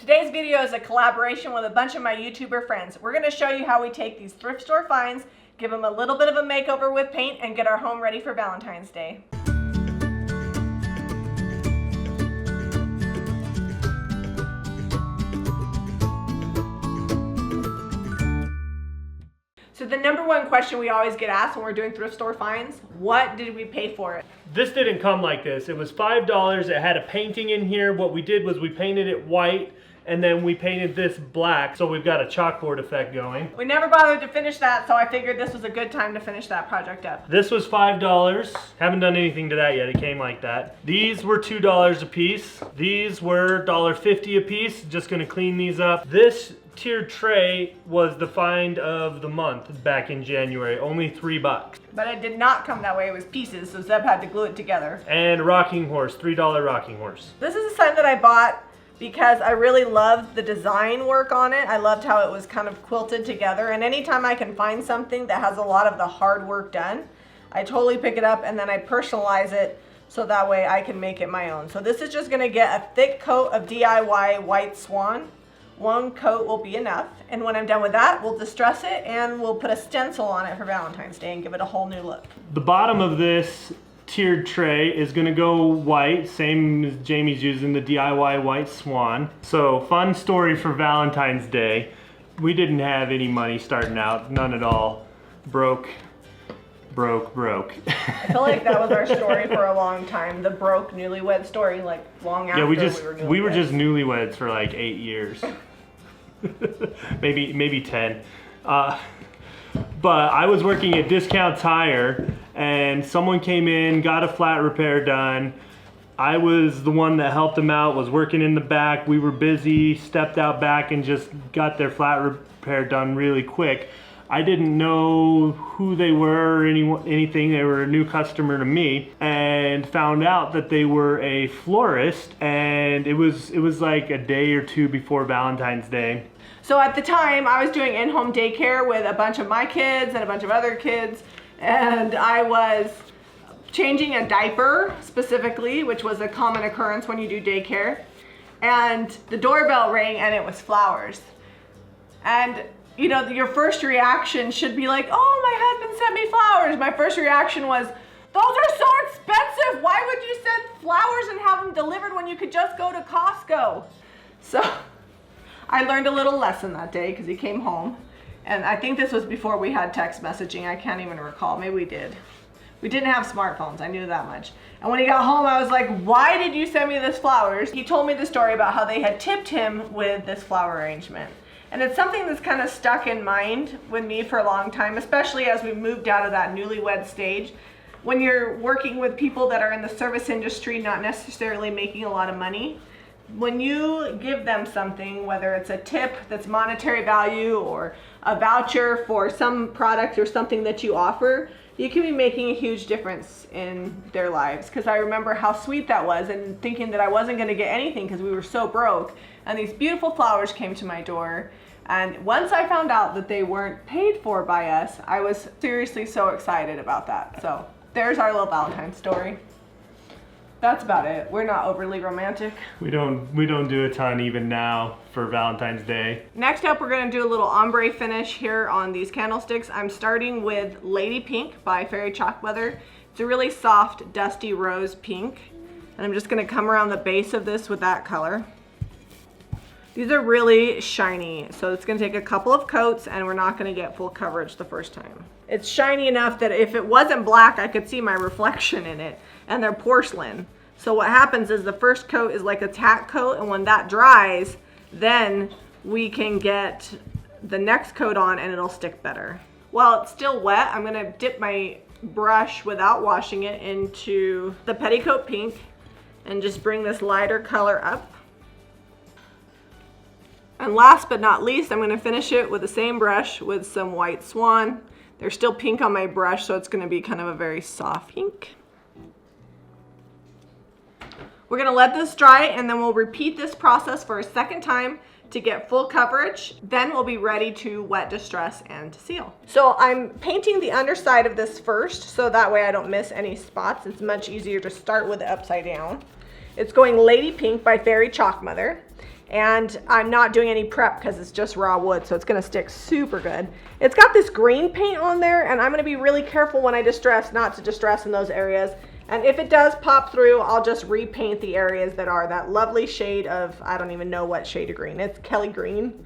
Today's video is a collaboration with a bunch of my YouTuber friends. We're going to show you how we take these thrift store finds, give them a little bit of a makeover with paint, and get our home ready for Valentine's Day. So the number one question we always get asked when we're doing thrift store finds, what did we pay for it? This didn't come like this. It was $5. It had a painting in here. What we did was we painted it white and then we painted this black. So we've got a chalkboard effect going. We never bothered to finish that, so I figured this was a good time to finish that project up. This was $5. Haven't done anything to that yet. It came like that. These were $2 a piece. These were $1.50 a piece. Just gonna clean these up. This tiered tray was the find of the month back in January, only $3. But it did not come that way, it was pieces, so Zeb had to glue it together. And rocking horse, $3 rocking horse. This is a sign that I bought because I really loved the design work on it. I loved how it was kind of quilted together, and anytime I can find something that has a lot of the hard work done, I totally pick it up and then I personalize it so that way I can make it my own. So this is just gonna get a thick coat of DIY white swan. One coat will be enough, and when I'm done with that, we'll distress it and we'll put a stencil on it for Valentine's Day and give it a whole new look. The bottom of this tiered tray is gonna go white, same as Jamie's using the DIY white swan. So fun story for Valentine's Day. We didn't have any money starting out, none at all. Broke. I feel like that was our story for a long time. The broke newlywed story, like long after we were just newlyweds for like 8 years. maybe 10. But I was working at Discount Tire and someone came in, got a flat repair done. I was the one that helped them out, was working in the back. We were busy, stepped out back and just got their flat repair done really quick. I didn't know who they were or anything. They were a new customer to me, and found out that they were a florist, and it was like a day or two before Valentine's Day. So at the time, I was doing in-home daycare with a bunch of my kids and a bunch of other kids, and I was changing a diaper specifically, which was a common occurrence when you do daycare, and the doorbell rang and it was flowers. And you know, your first reaction should be like, oh, my husband sent me flowers. My first reaction was, those are so expensive. Why would you send flowers and have them delivered when you could just go to Costco? So I learned a little lesson that day because he came home. And I think this was before we had text messaging. I can't even recall. Maybe we did. We didn't have smartphones. I knew that much. And when he got home, I was like, why did you send me this flowers? He told me the story about how they had tipped him with this flower arrangement. And it's something that's kind of stuck in mind with me for a long time, especially as we moved out of that newlywed stage. When you're working with people that are in the service industry, not necessarily making a lot of money, when you give them something, whether it's a tip that's monetary value or a voucher for some product or something that you offer, you can be making a huge difference in their lives. Because I remember how sweet that was and thinking that I wasn't going to get anything because we were so broke. And these beautiful flowers came to my door. And once I found out that they weren't paid for by us, I was seriously so excited about that. So there's our little Valentine story. That's about it. We're not overly romantic. We don't do a ton even now for Valentine's Day. Next up, we're gonna do a little ombre finish here on these candlesticks. I'm starting with Lady Pink by Fairy Chalk Leather. It's a really soft, dusty rose pink. And I'm just gonna come around the base of this with that color. These are really shiny, so it's gonna take a couple of coats and we're not gonna get full coverage the first time. It's shiny enough that if it wasn't black, I could see my reflection in it, and they're porcelain. So what happens is the first coat is like a tack coat, and when that dries, then we can get the next coat on and it'll stick better. While it's still wet, I'm gonna dip my brush without washing it into the petticoat pink and just bring this lighter color up. And last but not least, I'm going to finish it with the same brush with some white swan. They're still pink on my brush, so it's going to be kind of a very soft pink. We're going to let this dry, and then we'll repeat this process for a second time to get full coverage. Then we'll be ready to wet distress and to seal. So I'm painting the underside of this first, so that way I don't miss any spots. It's much easier to start with it upside down. It's going Lady Pink by Fairy Chalk Leather. And I'm not doing any prep because it's just raw wood, so it's gonna stick super good. It's got this green paint on there, and I'm gonna be really careful when I distress not to distress in those areas. And if it does pop through, I'll just repaint the areas that are that lovely shade of, I don't even know what shade of green. It's Kelly green,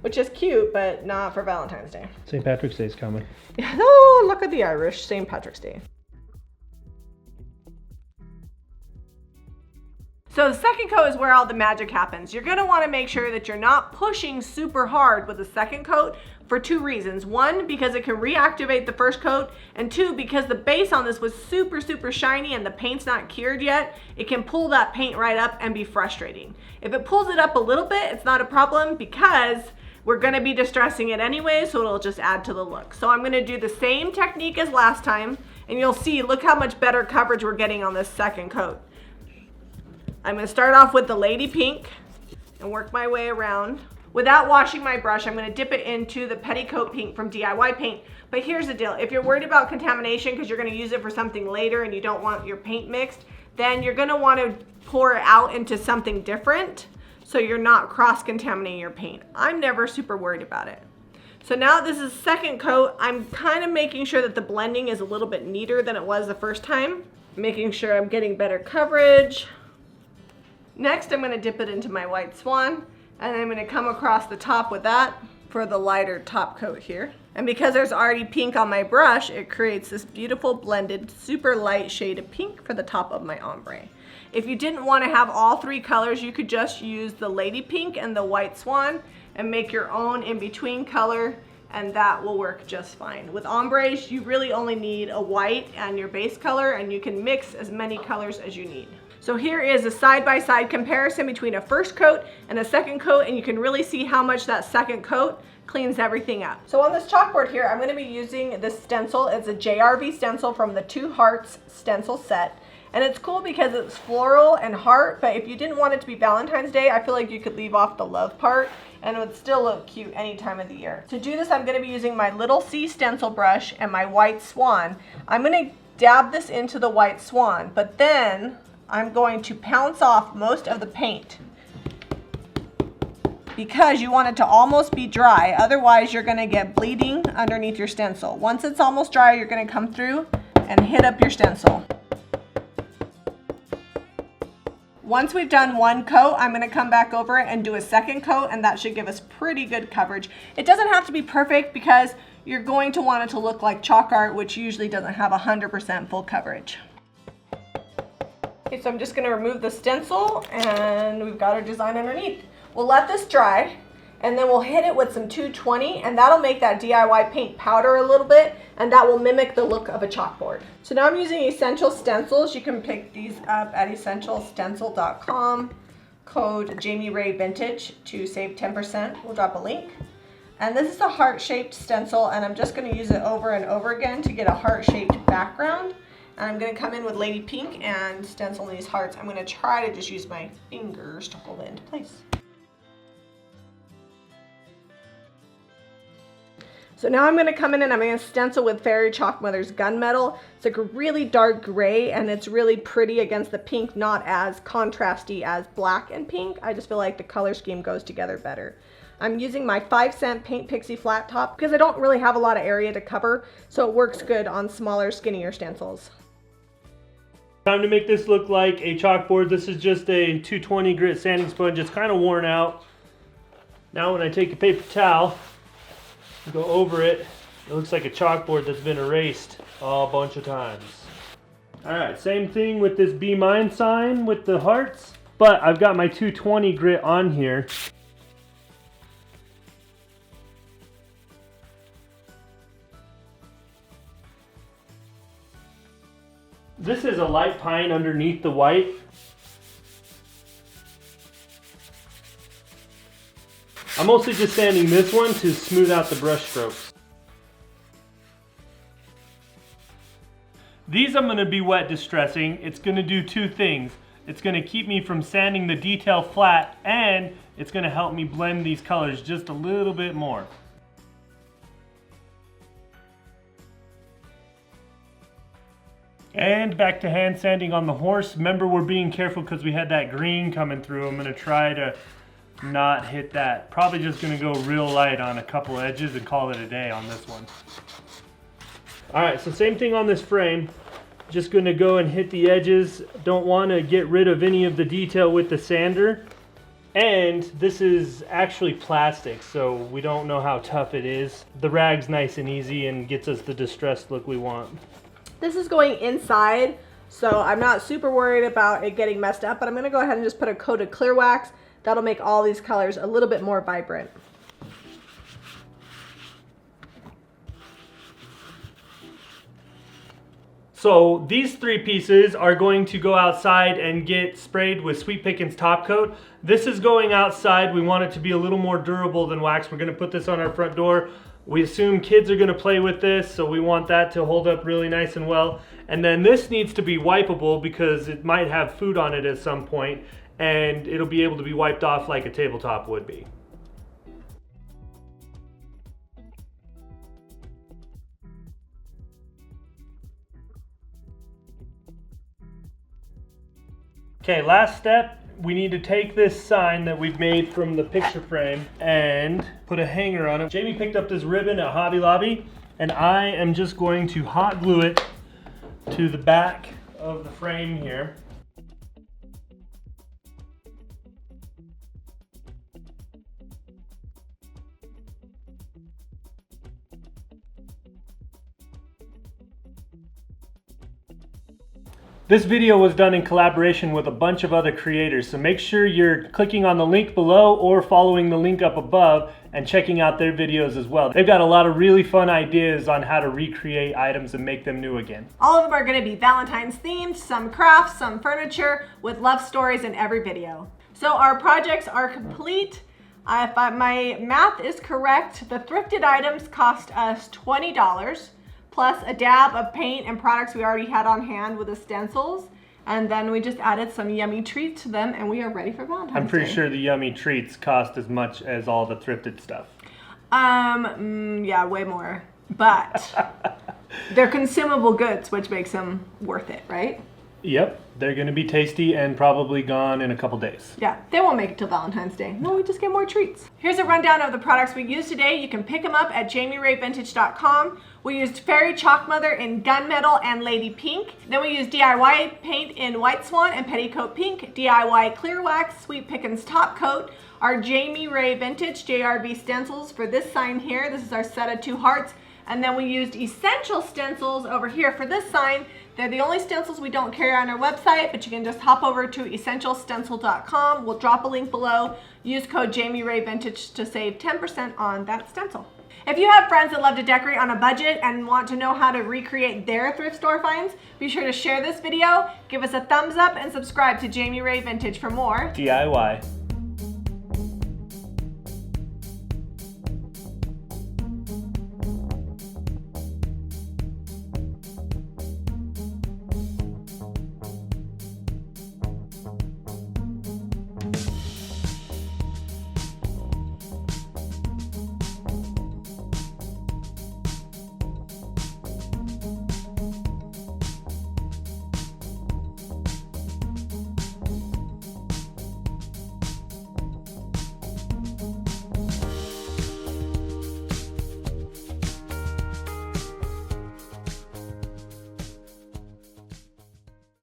which is cute, but not for Valentine's Day. St. Patrick's Day is coming. Oh, look at the Irish, St. Patrick's Day. So the second coat is where all the magic happens. You're gonna wanna make sure that you're not pushing super hard with the second coat for two reasons. One, because it can reactivate the first coat, and two, because the base on this was super, super shiny and the paint's not cured yet, it can pull that paint right up and be frustrating. If it pulls it up a little bit, it's not a problem because we're gonna be distressing it anyway, so it'll just add to the look. So I'm gonna do the same technique as last time, and you'll see, look how much better coverage we're getting on this second coat. I'm gonna start off with the Lady Pink and work my way around. Without washing my brush, I'm gonna dip it into the Petticoat Pink from DIY Paint. But here's the deal, if you're worried about contamination because you're gonna use it for something later and you don't want your paint mixed, then you're gonna wanna pour it out into something different so you're not cross-contaminating your paint. I'm never super worried about it. So now this is second coat, I'm kind of making sure that the blending is a little bit neater than it was the first time, making sure I'm getting better coverage. Next, I'm gonna dip it into my White Swan, and I'm gonna come across the top with that for the lighter top coat here. And because there's already pink on my brush, it creates this beautiful blended, super light shade of pink for the top of my ombre. If you didn't wanna have all three colors, you could just use the Lady Pink and the White Swan and make your own in-between color, and that will work just fine. With ombres, you really only need a white and your base color, and you can mix as many colors as you need. So here is a side-by-side comparison between a first coat and a second coat, and you can really see how much that second coat cleans everything up. So on this chalkboard here, I'm gonna be using this stencil. It's a JRV stencil from the Two Hearts stencil set. And it's cool because it's floral and heart, but if you didn't want it to be Valentine's Day, I feel like you could leave off the love part and it would still look cute any time of the year. To do this, I'm gonna be using my little C stencil brush and my White Swan. I'm gonna dab this into the White Swan, but then I'm going to pounce off most of the paint because you want it to almost be dry. Otherwise, you're gonna get bleeding underneath your stencil. Once it's almost dry, you're gonna come through and hit up your stencil. Once we've done one coat, I'm gonna come back over it and do a second coat, and that should give us pretty good coverage. It doesn't have to be perfect because you're going to want it to look like chalk art, which usually doesn't have 100% full coverage. Okay, so I'm just gonna remove the stencil and we've got our design underneath. We'll let this dry and then we'll hit it with some 220 and that'll make that DIY paint powder a little bit and that will mimic the look of a chalkboard. So now I'm using Essential Stencils. You can pick these up at essentialstencil.com, code Jami Ray Vintage to save 10%. We'll drop a link. And this is a heart-shaped stencil and I'm just gonna use it over and over again to get a heart-shaped background. And I'm gonna come in with Lady Pink and stencil these hearts. I'm gonna try to just use my fingers to hold it into place. So now I'm gonna come in and I'm gonna stencil with Fairy Chalk Mother's Gunmetal. It's like a really dark gray and it's really pretty against the pink, not as contrasty as black and pink. I just feel like the color scheme goes together better. I'm using my 5-cent Paint Pixie flat top because I don't really have a lot of area to cover, so it works good on smaller, skinnier stencils. Time to make this look like a chalkboard. This is just a 220 grit sanding sponge. It's kind of worn out. Now when I take a paper towel, go over it, it looks like a chalkboard that's been erased a bunch of times. Alright, same thing with this Be Mine sign with the hearts, but I've got my 220 grit on here. This is a light pine underneath the white. I'm mostly just sanding this one to smooth out the brush strokes. These I'm going to be wet distressing. It's going to do two things. It's going to keep me from sanding the detail flat and it's going to help me blend these colors just a little bit more. And back to hand sanding on the horse. Remember, we're being careful because we had that green coming through. I'm going to try to not hit that. Probably just gonna go real light on a couple edges and call it a day on this one. All right, so same thing on this frame. Just gonna go and hit the edges. Don't wanna get rid of any of the detail with the sander. And this is actually plastic, so we don't know how tough it is. The rag's nice and easy and gets us the distressed look we want. This is going inside, so I'm not super worried about it getting messed up, but I'm gonna go ahead and just put a coat of clear wax. That'll make all these colors a little bit more vibrant. So these 3 pieces are going to go outside and get sprayed with Sweet Pickins top coat. This is going outside. We want it to be a little more durable than wax. We're gonna put this on our front door. We assume kids are gonna play with this, so we want that to hold up really nice and well. And then this needs to be wipeable because it might have food on it at some point, and it'll be able to be wiped off like a tabletop would be. Okay, last step, we need to take this sign that we've made from the picture frame and put a hanger on it. Jamie picked up this ribbon at Hobby Lobby, and I am just going to hot glue it to the back of the frame here. This video was done in collaboration with a bunch of other creators, so make sure you're clicking on the link below or following the link up above and checking out their videos as well. They've got a lot of really fun ideas on how to recreate items and make them new again. All of them are going to be Valentine's themed, some crafts, some furniture, with love stories in every video. So our projects are complete. If my math is correct, the thrifted items cost us $20. Plus a dab of paint and products we already had on hand with the stencils. And then we just added some yummy treats to them, and we are ready for Valentine's I'm pretty Day. sure the yummy treats cost as much as all the thrifted stuff. Yeah, way more. But they're consumable goods, which makes them worth it, right? Yep, they're gonna be tasty and probably gone in a couple days. Yeah, they won't make it till Valentine's Day. No, we just get more treats. Here's a rundown of the products we used today. You can pick them up at jamirayvintage.com. We used Fairy Chalk Mother in Gunmetal and Lady Pink. Then we used DIY paint in White Swan and Petticoat Pink, DIY Clear Wax, Sweet Pickins Top Coat, our Jami Ray Vintage JRB stencils for this sign here. This is our set of 2 hearts. And then we used Essential stencils over here for this sign. They're the only stencils we don't carry on our website, but you can just hop over to essentialstencil.com. We'll drop a link below. Use code JamiRayVintage to save 10% on that stencil. If you have friends that love to decorate on a budget and want to know how to recreate their thrift store finds, be sure to share this video, give us a thumbs up, and subscribe to Jami Ray Vintage for more DIY.